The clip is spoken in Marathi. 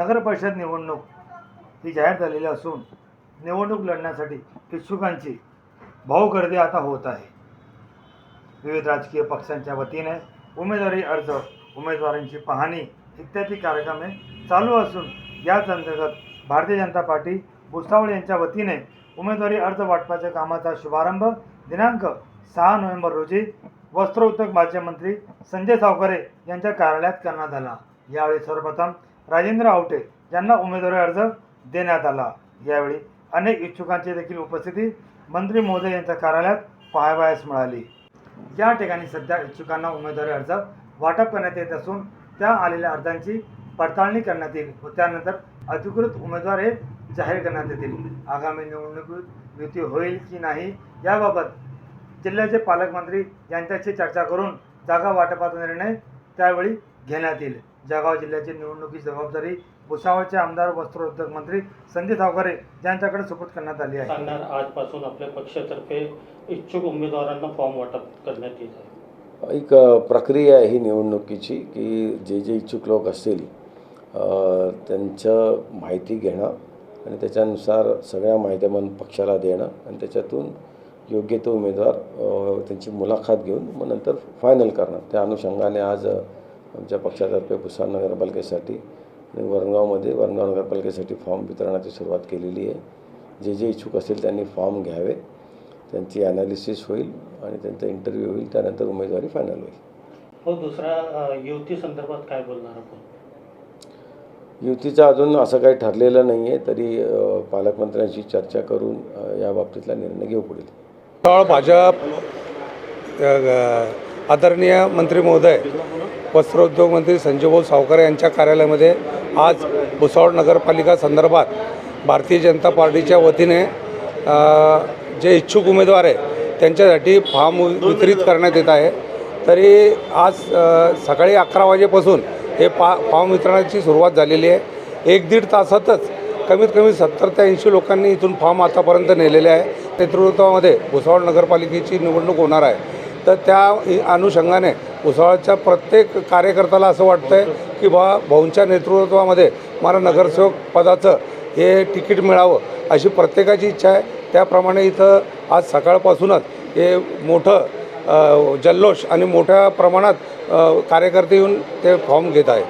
नगर परिषद निवडणूक ही जाहीर झालेली असून निवडणूक लढण्यासाठी इच्छुकांची भाऊगर्दी आता होत आहे। विविध राजकीय पक्षांच्या वतीने उमेदवारी अर्ज, उमेदवारांची पाहणी इत्यादी कार्यक्रम चालू असून याच अंतर्गत भारतीय जनता पार्टी भुसावळ यांच्या वतीने उमेदवारी अर्ज वाटपाच्या कामाचा शुभारंभ दिनांक 6 नोव्हेंबर रोजी वस्त्र उद्योग राज्यमंत्री संजय सावकारे यांच्या कार्यालयात करण्यात आला। यावेळी सर्वप्रथम राजेंद्र आवटे यांना उमेदवारी अर्ज देण्यात आला। यावेळी अनेक इच्छुकांची देखील उपस्थिती मंत्री महोदय यांच्या कार्यालयात पाहावयास मिळाली। या ठिकाणी सध्या इच्छुकांना उमेदवारी अर्ज वाटप करण्यात येत असून त्या आलेल्या अर्जांची पडताळणी करण्यात येईल व त्यानंतर अधिकृत उमेदवार हे जाहीर करण्यात येतील। आगामी निवडणुकीत युती होईल की नाही याबाबत जिल्ह्याचे पालकमंत्री यांच्याशी चर्चा करून जागा वाटपाचा निर्णय त्यावेळी घेण्यात येईल। जळगाव जिल्ह्याची निवडणुकीची जबाबदारी भुसावळचे आमदार वस्त्र उद्योग मंत्री संजय सावकारे यांच्याकडे सुपूर्द करण्यात आली आहे। आजपासून आपल्या पक्षातर्फे इच्छुक उमेदवारांना फॉर्म वाटप करण्यात येत आहे। एक प्रक्रिया आहे ही निवडणुकीची की जे इच्छुक लोक असतील त्यांचं माहिती घेणं आणि त्याच्यानुसार सगळ्या माहिती आपण पक्षाला देणं आणि त्याच्यातून योग्य तो उमेदवार त्यांची मुलाखत घेऊन मग नंतर फायनल करणं। त्या अनुषंगाने आज आमच्या पक्षातर्फे भुसावळ नगरपालिकेसाठी आणि वरणगाव नगरपालिकेसाठी फॉर्म वितरणाची सुरुवात केलेली आहे। जे इच्छुक असतील त्यांनी फॉर्म घ्यावे, त्यांची ॲनालिसिस होईल आणि त्यांचा इंटरव्ह्यू होईल, त्यानंतर उमेदवारी फायनल होईल। हो, दुसरा युती संदर्भात काय बोलणार आपण? युतीचं अजून असं काही ठरलेलं नाही आहे, तरी पालकमंत्र्यांशी चर्चा करून या बाबतीतला निर्णय घेऊ पुढील। भाजप आदरणीय मंत्री महोदय वस्त्रोद्योग मंत्री संजय सावकारे यांच्या कार्यालयामध्ये आज भुसावळ नगरपालिका संदर्भात भारतीय जनता पार्टीच्या वतीने जे इच्छुक उमेदवार आहे त्यांच्यासाठी फॉर्म वितरित करण्यात येत आहे। तरी आज सकाळी 11 वाजेपासून हे फॉर्म वितरणाची सुरुवात झालेली आहे। 1-1.5 तासातच कमीत कमी 70 ते 80 लोकांनी इथून फॉर्म आतापर्यंत नेलेले आहे। नेतृत्वामध्ये भुसावळ नगरपालिकेची निवडणूक होणार आहे, तर त्या अनुषंगाने भुसावळच्या प्रत्येक कार्यकर्त्याला असं वाटतं आहे की भाऊंच्या नेतृत्वामध्ये मला नगरसेवक पदाचं हे तिकीट मिळावं अशी प्रत्येकाची इच्छा आहे। त्याप्रमाणे इथं आज सकाळपासूनच हे मोठं जल्लोष आणि मोठ्या प्रमाणात कार्यकर्ते येऊन ते फॉर्म घेत आहेत।